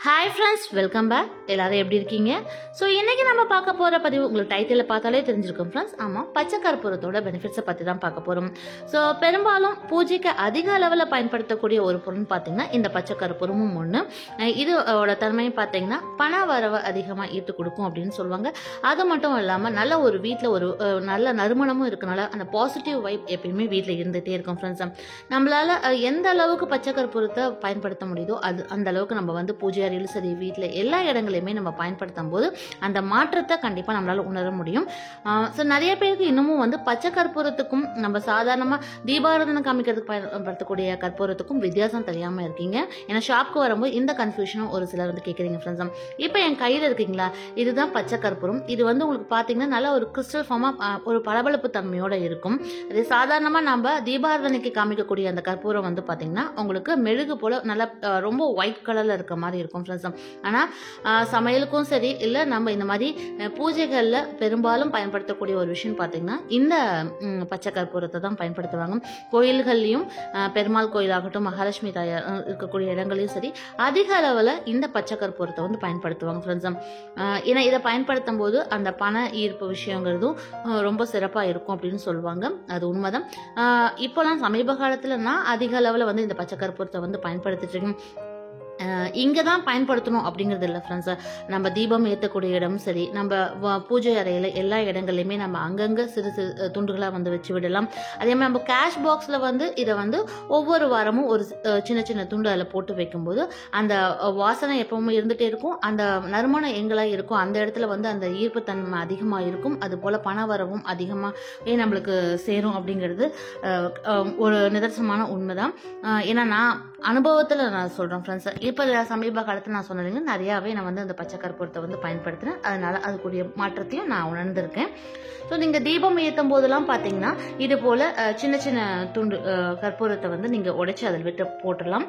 Hi friends, welcome back. எல்லாரும் எப்படி இருக்கீங்க? சோ இன்னைக்கு நம்ம பார்க்க போற பதிவு உங்களுக்கு டைட்டில்ல பார்த்தாலே தெரிஞ்சிருக்கும் फ्रेंड्स. ஆமா, பச்சை கற்பூரத்தோட பெனிஃபிட்ஸ் பத்தி தான் பார்க்க போறோம். சோ பெரும்பாலும் பூஜைக்கு அதிக அளவுல பயன்படுத்தக்கூடிய ஒரு பொருள் பாத்தீங்கன்னா இந்த பச்சை கற்பூரமும் ஒண்ணு. இதோட தன்மையை பாத்தீங்கன்னா பண வரவு அதிகமா ஈர்த்து கொடுக்கும் அப்படின்னு சொல்லுவாங்க. அது மட்டும் இல்லாம நல்ல ஒரு வீட்ல ஒரு நல்ல நறுமணமும் இருக்கனால அந்த பாசிட்டிவ் வைப் எப்பயுமே வீட்ல இருந்துட்டே இருக்கும் फ्रेंड्स. நம்மளால எந்த அளவுக்கு பச்சை கற்பூரத்தை பயன்படுத்த முடியுதோ அது அந்த அளவுக்கு நம்ம வந்து பூஜை அறையிலும் சரி வீட்டில் எல்லா இடங்களையுமே நம்ம பயன்படுத்தும் போது அந்த மாற்றத்தை கண்டிப்பாக நம்மளால உணர முடியும். ஸோ நிறைய பேருக்கு இன்னமும் வந்து பச்சை கற்பூரத்துக்கும் நம்ம சாதாரணமாக தீபாராதனை காமிக்கிறதுக்கு பயன்படுத்தக்கூடிய கற்பூரத்துக்கும் வித்தியாசம் தெரியாமல் இருக்கீங்க. ஏன்னா ஷாப்க்கு வரும்போது இந்த கன்ஃபியூஷனும் ஒரு சிலர் வந்து கேட்குறீங்க ஃப்ரெண்ட்ஸ். இப்போ என் கையில் இருக்கீங்களா, இதுதான் பச்சை கற்பூரம். இது வந்து உங்களுக்கு பார்த்தீங்கன்னா நல்ல ஒரு கிறிஸ்டல் ஃபார்மாக ஒரு பளபளப்பு தன்மையோட இருக்கும். அது சாதாரணமாக நம்ம தீபாராதனைக்கு காமிக்கக்கூடிய அந்த கற்பூரம் வந்து பார்த்தீங்கன்னா உங்களுக்கு மெழுகு போல நல்லா ரொம்ப ஒயிட் கலரில் இருக்க மாதிரி இருக்கும் ஃப்ரெண்ட்ஸ். ஆனால் சமையலுக்கும் சரி இல்லை நம்ம இந்த மாதிரி பூஜைகளில் பெரும்பாலும் பயன்படுத்தக்கூடிய ஒரு விஷயம் பார்த்தீங்கன்னா இந்த பச்சை கற்பூரத்தை தான் பயன்படுத்துவாங்க. கோயில்கள்லையும் பெருமாள் கோயிலாகட்டும் மகாலட்சுமி தாயார் இருக்கக்கூடிய இடங்களையும் சரி அதிக அளவில் இந்த பச்சை கற்பூரத்தை வந்து பயன்படுத்துவாங்க ஃப்ரெண்ட்ஸ். ஏன்னா இதை பயன்படுத்தும் போது அந்த பண ஈர்ப்பு விஷயங்கிறதும் ரொம்ப சிறப்பாக இருக்கும் அப்படின்னு சொல்லுவாங்க. அது உண்மைதான். இப்போலாம் சமீப காலத்தில் நான் அதிக அளவில் வந்து இந்த பச்சை கற்பூரத்தை வந்து பயன்படுத்திட்டு இருக்கேன். இங்கே தான் பயன்படுத்தணும் அப்படிங்கிறது இல்லை ஃப்ரெண்ட்ஸ். நம்ம தீபம் ஏற்றக்கூடிய இடம் சரி, நம்ம பூஜை அறையில் எல்லா இடங்கள்லையுமே நம்ம அங்கங்கே சிறு சிறு துண்டுகளாக வந்து வச்சு விடலாம். அதே மாதிரி நம்ம கேஷ் பாக்ஸில் வந்து இதை வந்து ஒவ்வொரு வாரமும் ஒரு சின்ன சின்ன துண்டு அதில் போட்டு வைக்கும்போது அந்த வாசனை எப்பவுமே இருந்துகிட்டே இருக்கும். அந்த நறுமணம் எங்கெல்லாம் இருக்கும் அந்த இடத்துல வந்து அந்த ஈர்ப்புத்தன்மை அதிகமாக இருக்கும். அது போல் பண வரவும் அதிகமாக நம்மளுக்கு சேரும் அப்படிங்கிறது ஒரு நிதர்சனமான உண்மை தான். ஏன்னா நான் அனுபவத்தில் நான் சொல்கிறேன் ஃப்ரெண்ட்ஸ். இப்போ சமீப காலத்தில் நான் சொன்னதுங்க நிறையாவே நான் வந்து அந்த பச்சை கற்பூரத்தை வந்து பயன்படுத்துகிறேன். அதனால அதுக்குரிய மாற்றத்தையும் நான் உணர்ந்திருக்கேன். ஸோ நீங்கள் தீபம் ஏற்றும் போதெல்லாம் பார்த்தீங்கன்னா இது போல் சின்ன சின்ன துண்டு கற்பூரத்தை வந்து நீங்கள் உடைச்சி அதில் விட்டு போட்டுடலாம்.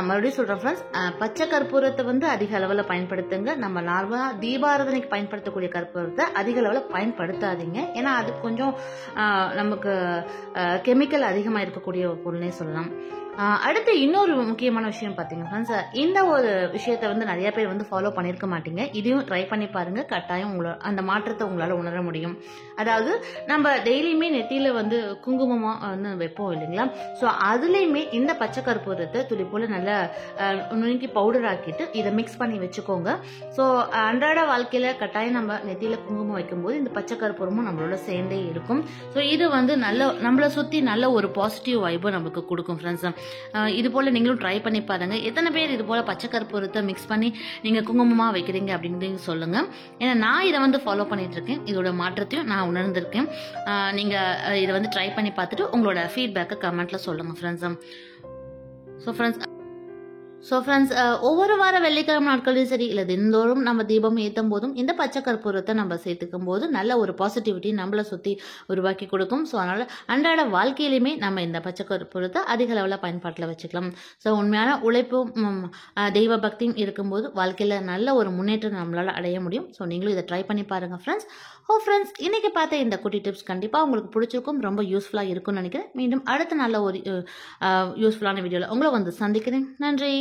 மறுபடியும் சொல்கிறேன் ஃப்ரெண்ட்ஸ், பச்சை கற்பூரத்தை வந்து அதிக அளவில் பயன்படுத்துங்க. நம்ம நார்மலாக தீபாராதனைக்கு பயன்படுத்தக்கூடிய கற்பூரத்தை அதிக அளவில் பயன்படுத்தாதீங்க. ஏன்னா அது கொஞ்சம் நமக்கு கெமிக்கல் அதிகமாக இருக்கக்கூடிய ஒரு பொருள்னே சொல்லலாம். அடுத்து இன்னொரு முக்கியமான விஷயம் பார்த்தீங்கன்னா ஃப்ரெண்ட்ஸ், இந்த ஒரு விஷயத்தை வந்து நிறைய பேர் வந்து ஃபாலோ பண்ணியிருக்க மாட்டீங்க. இதையும் ட்ரை பண்ணி பாருங்க, கட்டாயம் அந்த மாற்றத்தை உங்களால் உணர முடியும். அதாவது நம்ம டெய்லியுமே நெத்தியில் வந்து குங்குமமாக வந்து வைப்போம் இல்லைங்களா. ஸோ அதுலேயுமே இந்த பச்சை கற்பூரத்தை துளி போல் நல்லா நுணுக்கி பவுடர் ஆக்கிட்டு இதை மிக்ஸ் பண்ணி வச்சுக்கோங்க. ஸோ அன்றாட வாழ்க்கையில் கட்டாயம் நம்ம நெத்தியில் குங்குமம் வைக்கும்போது இந்த பச்சை கற்பூரமும் நம்மளோட சேர்ந்தே இருக்கும். ஸோ இது வந்து நம்மளை சுற்றி நல்ல ஒரு பாசிட்டிவ் வைபை நமக்கு கொடுக்கும் ஃப்ரெண்ட்ஸ். இது போல நீங்களும் ட்ரை பண்ணி பாருங்க. எத்தனை பேர் இது போல பச்சை கற்பூரத்தை மிக்ஸ் பண்ணி நீங்க குங்குமமா வைக்கிறீங்க அப்படின்னு சொல்லுங்க. ஏன்னா நான் இதை வந்து ஃபாலோ பண்ணிட்டு இருக்கேன். இதோட மாற்றத்தையும் நான் உணர்ந்திருக்கேன். நீங்க இதை வந்து ட்ரை பண்ணி பார்த்துட்டு உங்களோட ஃபீட்பேக்கை கமெண்ட்ல சொல்லுங்க ஃப்ரெண்ட்ஸ். ஸோ ஃப்ரெண்ட்ஸ், ஒவ்வொரு வார வெள்ளிக்கிழமை நாட்களையும் சரி இல்லை தினந்தோறும் நம்ம தீபம் ஏற்றும் போதும் இந்த பச்சை கற்பூரத்தை நம்ம சேர்த்துக்கும் போது நல்ல ஒரு பாசிட்டிவிட்டி நம்மளை சுற்றி உருவாக்கி கொடுக்கும். ஸோ அதனால் அன்றாட வாழ்க்கையிலுமே நம்ம இந்த பச்சை கற்பூரத்தை அதிக அளவில் பயன்பாட்டில் வச்சுக்கலாம். ஸோ உண்மையான உழைப்பும் தெய்வ பக்தியும் இருக்கும்போது வாழ்க்கையில் நல்ல ஒரு முன்னேற்றம் நம்மளால் அடைய முடியும். ஸோ நீங்களும் இதை ட்ரை பண்ணி பாருங்கள் ஃப்ரெண்ட்ஸ். ஃப்ரெண்ட்ஸ், இன்னைக்கு பார்த்த இந்த குட்டி டிப்ஸ் கண்டிப்பாக உங்களுக்கு பிடிச்சிருக்கும், ரொம்ப யூஸ்ஃபுல்லாக இருக்கும்னு நினைக்கிறேன். மீண்டும் அடுத்த நல்ல ஒரு யூஸ்ஃபுல்லான வீடியோவில் உங்களை வந்து சந்திக்கிறேன். நன்றி.